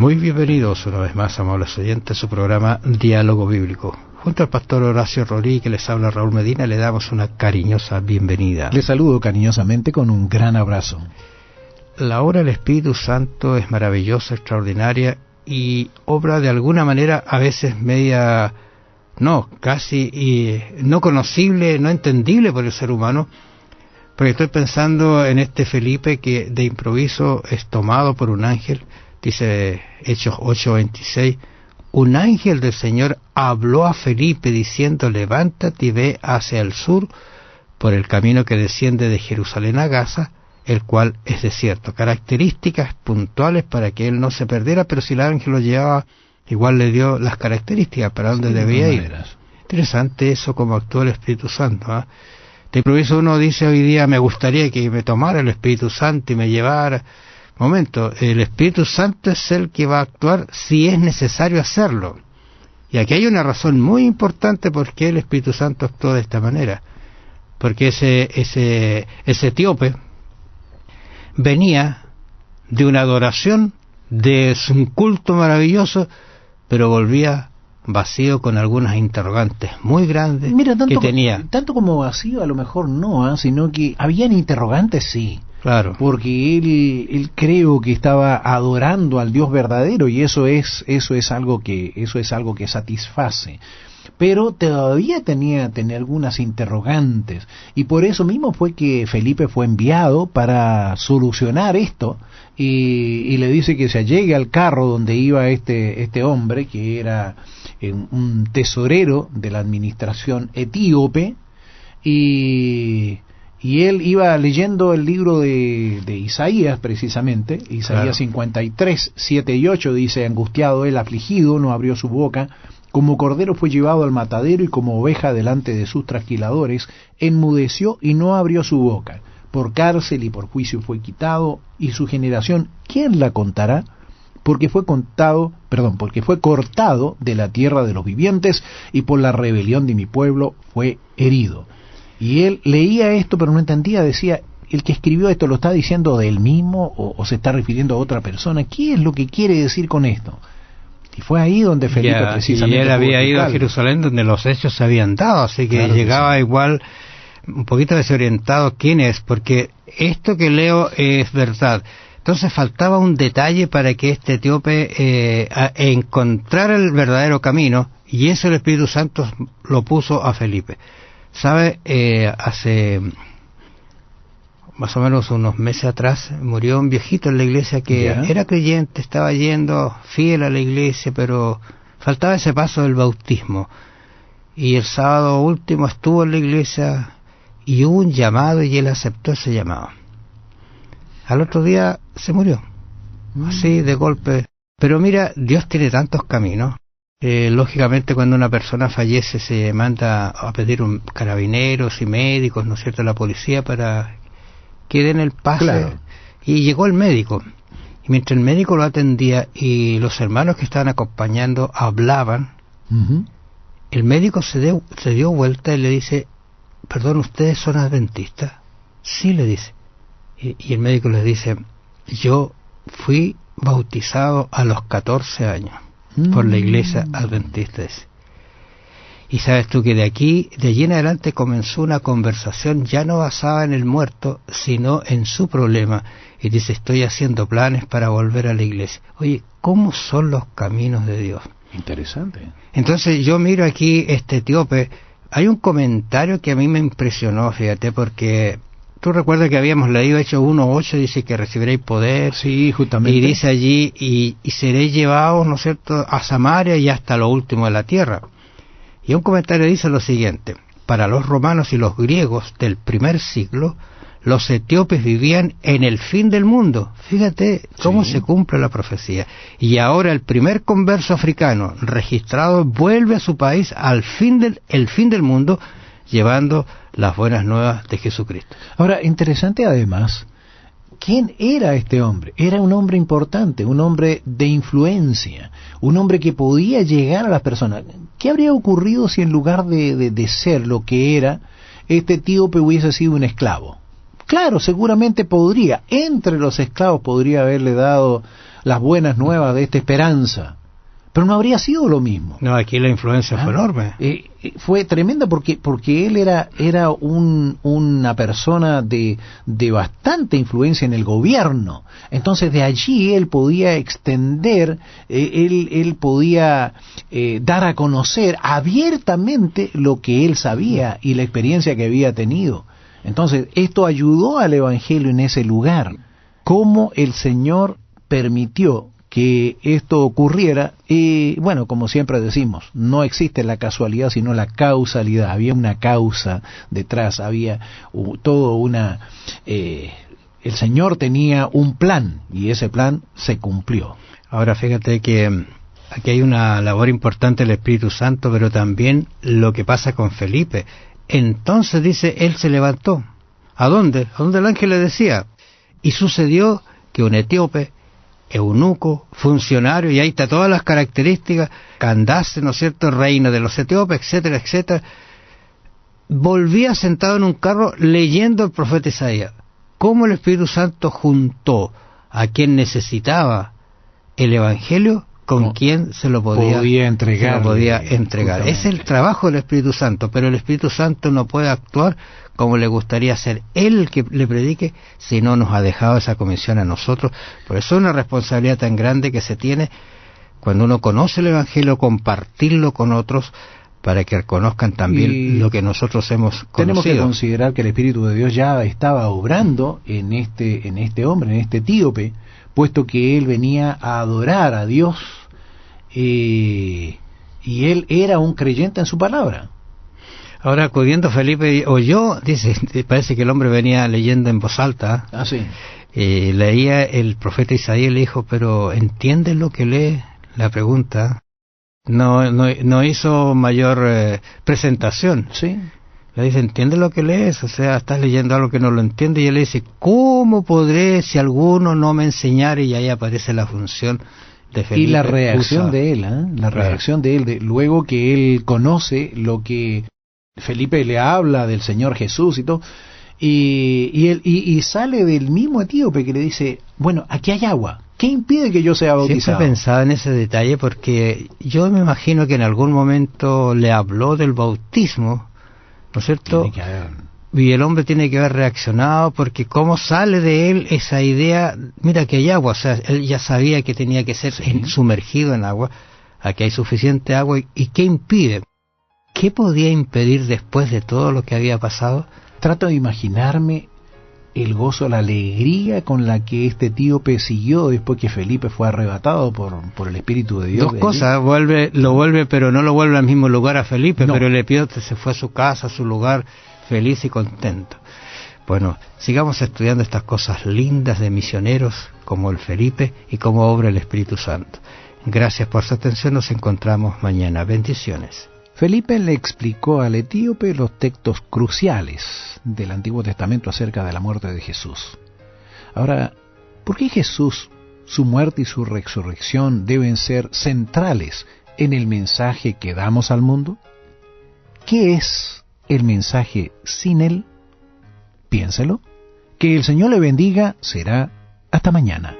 Muy bienvenidos una vez más, amables oyentes, a su programa Diálogo Bíblico. Junto al pastor Horacio Rorí, que les habla Raúl Medina, le damos una cariñosa bienvenida. Les saludo cariñosamente con un gran abrazo. La obra del Espíritu Santo es maravillosa, extraordinaria y obra de alguna manera a veces media, casi no conocible, no entendible por el ser humano. Porque estoy pensando en este Felipe que de improviso es tomado por un ángel. Dice Hechos 8:26, un ángel del Señor habló a Felipe diciendo, levántate y ve hacia el sur por el camino que desciende de Jerusalén a Gaza, el cual es desierto. Características puntuales para que él no se perdiera, pero si el ángel lo llevaba, igual le dio las características para dónde debía ir. Interesante eso, como actúa el Espíritu Santo, ¿eh? De improviso uno dice hoy día, me gustaría que me tomara el Espíritu Santo y me llevara. Momento, el Espíritu Santo es el que va a actuar si es necesario hacerlo. Y aquí hay una razón muy importante por qué el Espíritu Santo actuó de esta manera. Porque ese etíope venía de una adoración, de un culto maravilloso, pero volvía vacío con algunas interrogantes muy grandes. Mira, que tenía. Tanto como vacío a lo mejor no, sino que habían interrogantes, sí. Claro. Porque él creo que estaba adorando al Dios verdadero, y eso es algo que satisface. Pero todavía tenía algunas interrogantes, y por eso mismo fue que Felipe fue enviado para solucionar esto, y le dice que se allegue al carro donde iba este hombre, que era un tesorero de la administración etíope, y él iba leyendo el libro de Isaías, precisamente, Isaías 53, 7 y 8, dice, angustiado él, afligido, no abrió su boca, como cordero fue llevado al matadero, y como oveja delante de sus trasquiladores, enmudeció y no abrió su boca. Por cárcel y por juicio fue quitado, y su generación, ¿quién la contará? Porque fue cortado de la tierra de los vivientes, y por la rebelión de mi pueblo fue herido. Y él leía esto, pero no entendía, decía, ¿el que escribió esto lo está diciendo de él mismo o se está refiriendo a otra persona? ¿Qué es lo que quiere decir con esto? Y fue ahí donde Felipe precisamente... Y él había ido a Jerusalén donde los hechos se habían dado, así que claro, llegaba igual un poquito desorientado quién es, porque esto que leo es verdad. Entonces faltaba un detalle para que este etíope encontrara el verdadero camino, y eso el Espíritu Santo lo puso a Felipe. ¿Sabe? Hace más o menos unos meses atrás murió un viejito en la iglesia que era creyente, estaba yendo fiel a la iglesia, pero faltaba ese paso del bautismo. Y el sábado último estuvo en la iglesia y hubo un llamado y él aceptó ese llamado. Al otro día se murió, así de golpe. Pero mira, Dios tiene tantos caminos. Lógicamente cuando una persona fallece se manda a pedir carabineros y médicos, ¿no es cierto?, la policía para que den el pase. Claro. Y llegó el médico, y mientras el médico lo atendía y los hermanos que estaban acompañando hablaban, el médico se dio vuelta y le dice, perdón, ¿ustedes son adventistas? Sí, le dice. Y el médico les dice, yo fui bautizado a los 14 años por la iglesia adventista. Y sabes tú que de allí en adelante comenzó una conversación ya no basada en el muerto, sino en su problema. Y dice, estoy haciendo planes para volver a la iglesia. Oye, ¿cómo son los caminos de Dios? Interesante. Entonces yo miro aquí este etíope. Hay un comentario que a mí me impresionó, fíjate, porque tú recuerdas que habíamos leído Hechos 1:8, dice que recibiréis poder. Sí, justamente. Y dice allí, y seréis llevados, ¿no es cierto?, a Samaria y hasta lo último de la tierra. Y un comentario dice lo siguiente, para los romanos y los griegos del primer siglo, los etíopes vivían en el fin del mundo. Fíjate cómo se cumple la profecía. Y ahora el primer converso africano registrado vuelve a su país al fin del mundo, llevando las buenas nuevas de Jesucristo. Ahora, interesante además, ¿quién era este hombre? Era un hombre importante, un hombre de influencia, un hombre que podía llegar a las personas. ¿Qué habría ocurrido si en lugar de ser lo que era, este etíope hubiese sido un esclavo? Claro, seguramente podría, entre los esclavos podría haberle dado las buenas nuevas de esta esperanza. Pero no habría sido lo mismo. No, aquí la influencia fue enorme. Fue tremenda porque él era una persona de bastante influencia en el gobierno. Entonces de allí él podía extender, él podía dar a conocer abiertamente lo que él sabía y la experiencia que había tenido. Entonces esto ayudó al Evangelio en ese lugar. Cómo el Señor permitió que esto ocurriera, y bueno, como siempre decimos, no existe la casualidad sino la causalidad. Había una causa detrás, había todo el Señor tenía un plan y ese plan se cumplió. Ahora fíjate que aquí hay una labor importante del Espíritu Santo, pero también lo que pasa con Felipe. Entonces dice, él se levantó. ¿A dónde? A donde el ángel le decía. Y sucedió que un etíope, eunuco, funcionario, y ahí está todas las características, Candace, ¿no es cierto?, reina de los etíopes, etcétera, etcétera, volvía sentado en un carro leyendo el profeta Isaías. ¿Cómo el Espíritu Santo juntó a quien necesitaba el Evangelio con quien se lo podía entregar? Es el trabajo del Espíritu Santo, pero el Espíritu Santo no puede actuar como le gustaría ser él el que le predique, si no nos ha dejado esa comisión a nosotros. Por eso es una responsabilidad tan grande que se tiene cuando uno conoce el Evangelio, compartirlo con otros para que reconozcan también lo que nosotros hemos conocido. Tenemos que considerar que el Espíritu de Dios ya estaba obrando en este hombre, en este etíope, puesto que él venía a adorar a Dios y él era un creyente en su palabra. Ahora, acudiendo Felipe, oyó, dice, parece que el hombre venía leyendo en voz alta. Ah, sí. Leía el profeta Isaías y le dijo, pero ¿entiendes lo que lee? La pregunta. No hizo mayor presentación. Sí. Le dice, ¿entiendes lo que lees? O sea, estás leyendo algo que no lo entiende. Y él le dice, ¿cómo podré si alguno no me enseñara? Y ahí aparece la función de Felipe. Y la reacción de él, reacción de él, luego que él conoce lo que Felipe le habla del Señor Jesús y todo, y sale del mismo etíope que le dice, bueno, aquí hay agua, ¿qué impide que yo sea bautizado? Siempre pensaba en ese detalle porque yo me imagino que en algún momento le habló del bautismo, ¿no es cierto? Tiene que haber. Y el hombre tiene que haber reaccionado, porque cómo sale de él esa idea, mira que hay agua, o sea, él ya sabía que tenía que ser sumergido en agua, aquí hay suficiente agua, ¿y qué impide? ¿Qué podía impedir después de todo lo que había pasado? Trato de imaginarme el gozo, la alegría con la que este etíope siguió después que Felipe fue arrebatado por el Espíritu de Dios. Dos cosas, lo vuelve, pero no lo vuelve al mismo lugar a Felipe, no. Pero el etíope se fue a su casa, a su lugar, feliz y contento. Bueno, sigamos estudiando estas cosas lindas de misioneros como el Felipe y cómo obra el Espíritu Santo. Gracias por su atención, nos encontramos mañana. Bendiciones. Felipe le explicó al etíope los textos cruciales del Antiguo Testamento acerca de la muerte de Jesús. Ahora, ¿por qué Jesús, su muerte y su resurrección deben ser centrales en el mensaje que damos al mundo? ¿Qué es el mensaje sin él? Piénselo. Que el Señor le bendiga. Será hasta mañana.